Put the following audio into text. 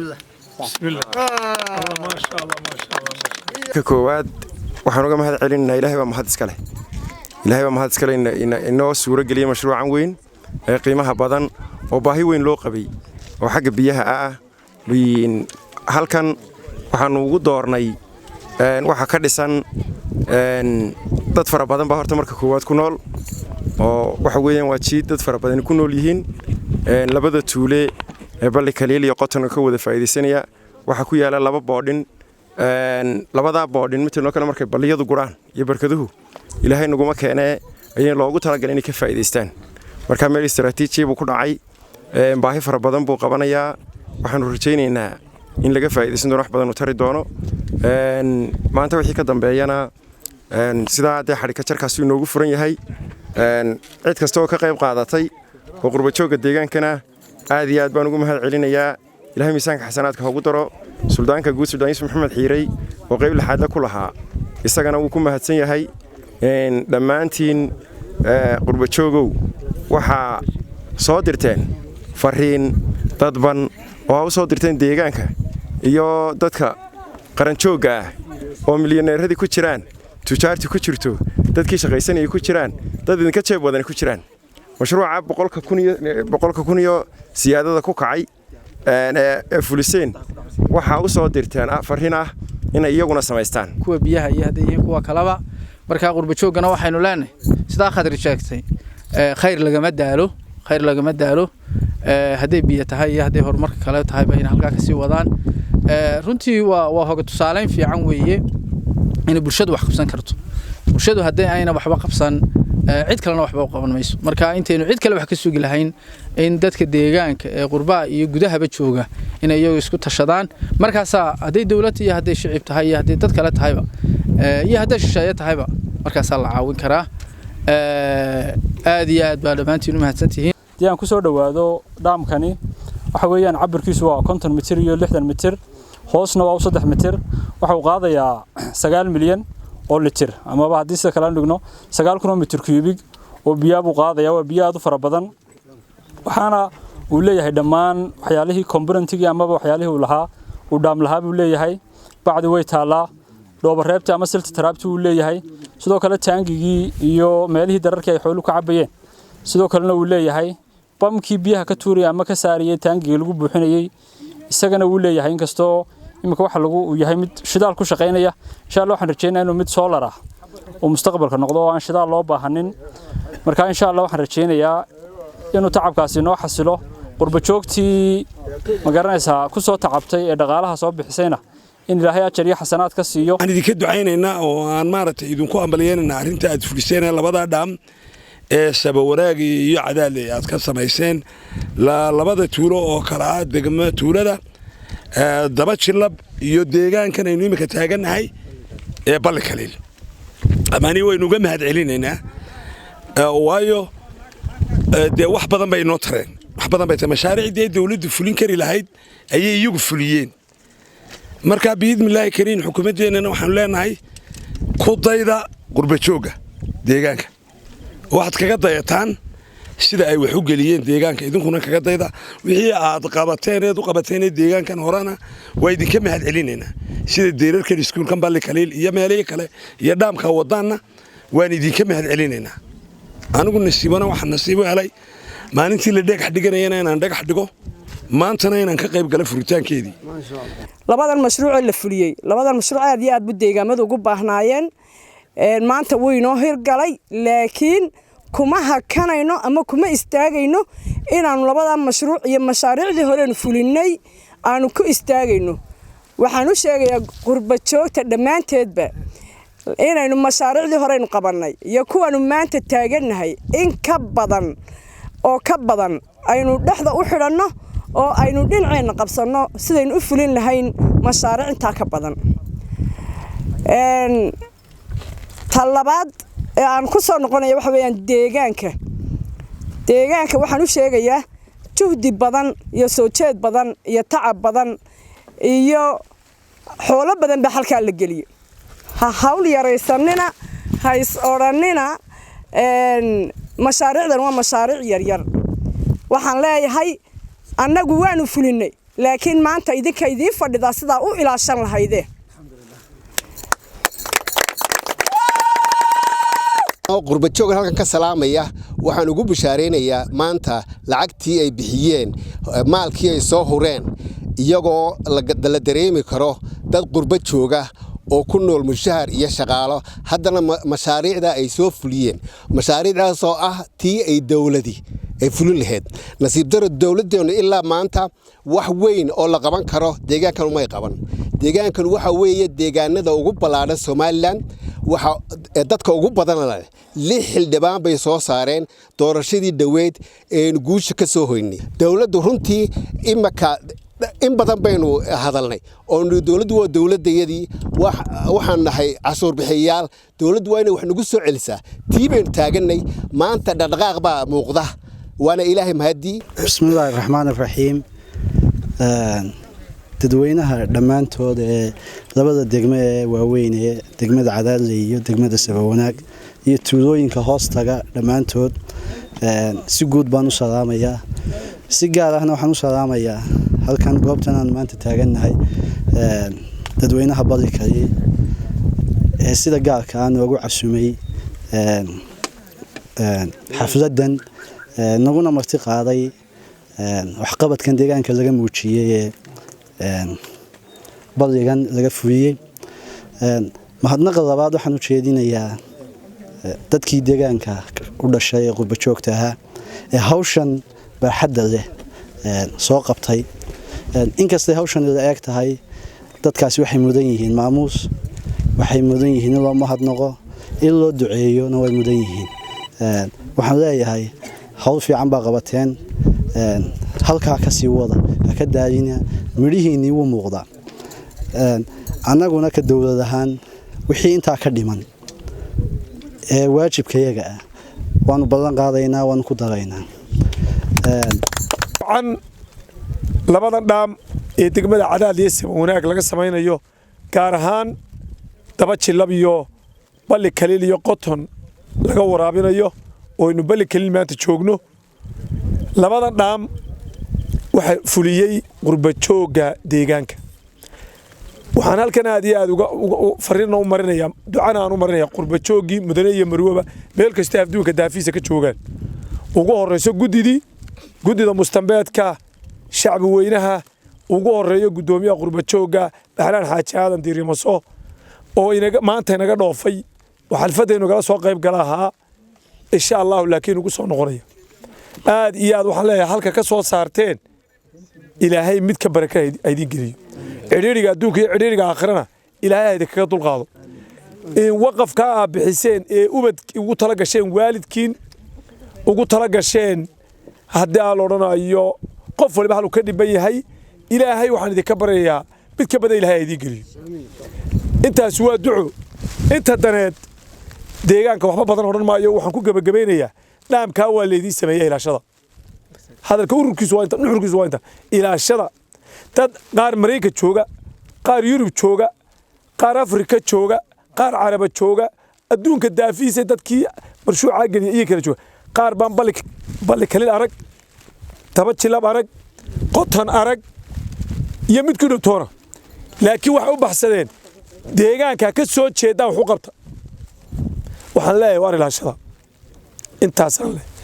بسم الله ما شاء الله ما شاء الله ككواد waxaan uga mahad celinaynaa Ilaahay baa mahad iska leh Ilaahay baa mahad iska leh inoo suura galiyay mashruucan weyn ee qiimaha badan oo baahi weyn loo qabay oo xagga biyaha ah halkan waxaan ugu doornay waxa ka dhisan dad fara badan baa horta marka koowaad ku nool oo waxa weeyaan waa jiid dad fara badan ku nool yihiin labada tuule ee balli kaliil iyo qoton ka wada faa'iideysanaya waxa ku yaala laba boodhin labada boodhin mid kale markay balliyadu guraan iyo barkaduhu Ilaahay naguma keenay ayay loogu talagalay inay ka faa'iideystaan marka meel istiraatiiji buu ku dhacay baahi fara badan buu qabanayaa waxaan rajaynaynaa in laga faa'iideysan doono wax badan u tari doono maanta wixii ka dambeeyana sida xarika jarkaas inoogu furan yahay cid kasta oo ka qayb qaadatay oo qurba jooga deegaankana aad iyo aad baan ugu mahad celinayaa Ilaahay miisaanka xasanaadka ugu daro suldaanka guud Suldaan Yuusuf Maxamed Xiiray oo qayb laxaad la ku lahaa isagana uu ku mahadsan yahay dhammaantiin qurba joogow waxa soo dirteen fariin dadban oo soo dirteen deegaanka iyo dadka qaran jooga ah oo milyaneeradii ku jiraan tujaartii ku jirto dadkii shaqaysanayay ku jiraan dad idinka jeeb wadan ku jiraan mashruuca boqolka kun iyo siyaadada ku kacay fuliseen waxa u soo dirteen fariin ah inay iyaguna samaystaan kuwa biyaha iyo haddii kuwa kalaba marka qurba joogana waxaynu leenahay sida khadri sheegtay khayr lagama daalo haddii biyo tahay iyo haddii horumarka kale tahay in halka ka sii wadaan runtii waa hoga tusaaleyn fiican weeye in bulshadu wax qabsan karto bulshadu haddii ayna waxba qabsan cid kalena waxba u qaban mayso marka intaynu cid kale wax ka sugi lahayn in dadka deegaanka ee qurbaa iyo gudahaba jooga inay iyagu isku tashadaan markaas haddii dawladda iyo haddii shicib tahay iyo haddii dad kale tahayba iyo haddii shisheeye tahayba markaas la caawin karaa aad iyo aad baa dhamaantiin u mahadsantihiin aan ku soo dhawaado dhaamkani waxa weeyaan cabirkiisu waa 50 mitir iyo 60 mitir hoosna waa 3 mitir waxa uu qaadayaa 9 milyan oo litir ama haddii sida kale dhigno 9 kilomitir cubic oo biyo buu qaadayaa waa biyo aad u fara badan waxaana uu leeyahay dhammaan waxyaalihii componentigi ama waxyaalihii uu lahaa uu dhaam lahaa buu leeyahay bacdi way taalaa dhoobareebta ama silta taraabti uu leeyahay sidoo kale taangigii iyo meelihii dararkii ay xooluhu ka cabayeen sidoo kalena uu leeyahay bamkii biyaha ka tuuriyay ama ka saariyay taangigii lagu buuxinayay isagana uu leeyahay inkastoo imika waxa lagu yahay mid shidaal ku shaqeynaya insha Allah waxaan rajaynayaa inuu mid solar ah oo mustaqbalka noqdo oo aan shidaal loo baahanin marka insha Allah waxaan rajaynayaa inuu tacabkaasi noo xasilo qurba joogtii ma garanaysaa ku soo tacabtay ee dhaqaalaha soo bixisayna in Ilaahay ajar iyo xasanaad ka siiyo aan idinka ducaynaynaa oo aan maaragtay idinku ambalyeynaa arinta aad fuliseen labada dhaam ee sabawaraagi iyo cadaale aad ka samayseen labada tuulo oo kala degmo tuulada daba jilab iyo deegaankan aynu imika taaganahay ee balli kaliil amaani waynu uga mahad celinaynaa waayo dee wax badan bay noo tareen wax badan bay mashaariicdii dawladdu fulin kari lahayd ayay iyagu fuliyeen marka biidmillaahi kariin xukuumadeennana waxaanu leenahay ku dayda qurba jooga deegaanka waxaad kaga dayataan sida ay wax u geliyeen deegaanka idinkuna kaga dayda wixii aad qabateen deegaankan horena waa idinka mahad celinaynaa sida deerarkan iskuulkan balli kaliil iyo meelaha kale iyo dhaamka wadaana waan idinka mahad celinaynaa anigu nasiibana waxaan nasiib u helay maalintii la dhagax dhiganayna inaan dhagax dhigo maantana inaan ka qayb gala furitaankeedii labadan mashruuc la fuliyay labadan mashruuc aad iyo aad bu deegaamada ugu baahnaayeen maanta way noo hirgalay laakiin kuma hakanayno ama kuma istaagayno inaanu labadan mashruuc iyo mashaariicdii hore fulinay aanu ku istaagayno waxaan u sheegayaa qurba joogta dhamaanteedba inaynu mashaariicdii hore qabanay iyo kuwanu maanta taaganahay in ka badan oo ka badan aynu dhaxda u xidhanno oo aynu dhinaceena qabsano sidaynu u fulin lahayn mashaariic inta ka badan talabaad aan ku soo noqonayo waxa weeyaan deegaanka waxaan u sheegayaa juhdi badan iyo soo jeed badan iyo tacab badan iyo xoolo badan ba halka la geliyo ha hawl yaraysanina ha is oranina mashaariicdan waa mashaariic yar yar waxaan leeyahay annagu waanu fulinay laakiin maanta idinka idiin fadhidaa sidaa u ilaashan lahaydeen qurbajoog halkan ka salaamaya waxaan ugu bishaareynaya maanta lacagtii ay bixiyeen maalkii ay soo hureen iyagoo la dareemi karo dad qurbajooga oo ku nool mushahar iyo shaqaalo haddana mashaariicda ay soo fuliyeen mashaariicdaas oo ah tii ay dawladii ay fulin lahayd nasiib daro dawladdeenu ilaa maanta wax weyn oo la qaban karo deegaankan umay qaban deegaankan waxa weeye deegaanada ugu ballaadhan Somaliland waxa dadka ugu badan leh 6 xildhibaan bay soo saareen doorashadii dhaweyd ee guusha ka soo hoynay dawladdu runtii imaka in badan baynu hadalnay oo dawladdu waa dawladdeedii waxaan nahay cashuur bixiyaal dawladdu waa inay wax nagu soo celisaa tii baynu taaganay maanta dhaqdhaqaaq baa muuqda waana ilaahay mahadi bismillaahir rahmaanir rahiim dadweynaha dhamaantood ee labada degme ee waaweyn ee degmada Cadaadley iyo degmada Sabawanaag iyo tuulooyinka hoostaga dhamaantood si guud baan u salaamayaa si gaar ahna waxaan u salaamayaa halkan goobtan aan maanta taagannahay dadweynaha Badikay ee sida gaarka ah ugu casumay xafladan naguna marti qaaday waxqabadkan deegaanka laga muujiyay badigan laga fuliyay mahadnaqa labaad waxaan u jeedinayaa dadkii deegaanka u dhashay ee qurbajoogta ahaa ee hawshan baaxadda leh soo qabtay inkastoo hawshan la eeg tahay dadkaasi waxay mudan yihiin maamuus waxay mudan yihiin in loo mahadnaqo in loo duceeyona way mudan yihiin waxaan leeyahay hawl fiican baa qabateen halkaa ka sii wada ka daayina midhihiinii wuu muuqdaa annaguna ka dawlad ahaan wixii intaa ka dhiman ee waajibkayaga ah waanu ballan qaadaynaa waanu ku daraynaa labadan dhaam ee degmada Cadaadley iyo Sabawanaag laga samaynayo gaar ahaan daba jilab iyo balli kaliil iyo qoton laga waraabinayo oo inu balli kaliil maanta joogno labadan dhaam waxa fuliyay qurbajooga deegaanka waxaan halkan aad iyo aad uga fariino u marinaya ducana aan u marinaya qurbajoogi mudane iyo marwaba meel kasta afduunka daafiisa ka joogan ugu horeyso gudida mustambeedka shacbi weynaha ugu horeeyo gudoomiyaha qurbajooga Baxraan Xaaji Aadan Diirimaso oo maanta inaga dhoofay waxalfadaynu kala soo qayb galaha insha Allah laakiin ugu soo noqonaya aad iyo aad waxaan leeyahay halka ka soo saarteen ilaahay mid ka baraka aydin geliyo ciriiriga adduunka iyo ciriiriga aakhirana ilaahay ayda kaga dulqaado in waqafka aad bixiseen ee ubad ugu tala gasheen waalidkiin ugu tala gasheen haddii aan odhanayo qof waliba haluu ka dhiban yahay ilaahay waxaan idinka baryayaa mid ka badan ilaahay aydin geliyo intaas waa duco inta daneed deegaanka waxba badan odhan maayo waxaan ku gabagabeynayaa dhaamkaa waa leedin sameeyay ilaashada hadalka ururkiisu waa inta nuxurkiisu waa inta ilaashada dad qaar Mareykanka jooga qaar Yurub jooga qaar Afrika jooga qaar Caraba jooga adduunka daafiisa dadkii marshuuca galiya iyo kala jooga qaar baan balli kaliil arag daba jilab arag qoton arag iyo mid ku dhowtoona laakiin waxa u baxsadeen deegaanka ka soo jeeda wax u qabta waxaan leeyahay war ilaashada intaas aan leeyahay